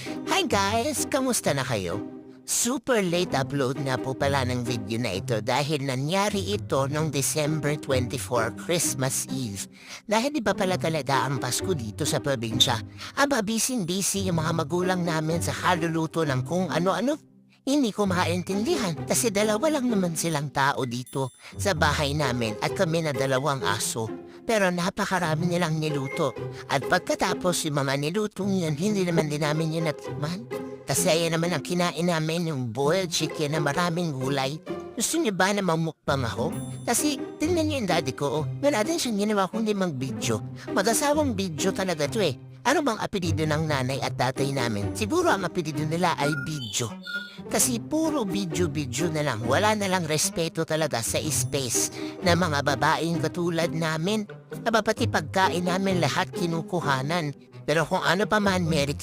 Hi guys! Kamusta na kayo? Super late upload na po pala ng video na ito dahil nangyari ito noong December 24, Christmas Eve. Dahil di ba pala talaga ang Pasko dito sa probinsya? Aba, busy yung mga magulang namin sa haluluto ng kung ano-ano. Hindi ko maintindihan kasi dalawa lang naman silang tao dito sa bahay namin at kami na dalawang aso. Pero napakarami nilang niluto. At pagkatapos yung mga nilutong yun, hindi naman din namin yun natikman. Kasi ayan naman ang kinain namin yung boiled chicken na maraming gulay. Gusto niyo ba na mamukbang ako? Kasi tingnan niyo yung daddy ko, wala din siyang ginawa kundi mag-video. Mag-asawang video talaga to eh. Ano bang apelido ng nanay at tatay namin? Siguro ang apelido nila ay video. Kasi puro video na lang. Wala na lang respeto talaga sa space na mga babaeng katulad namin. Aba pati pagkain namin lahat kinukuhanan. Pero kung ano pa man merit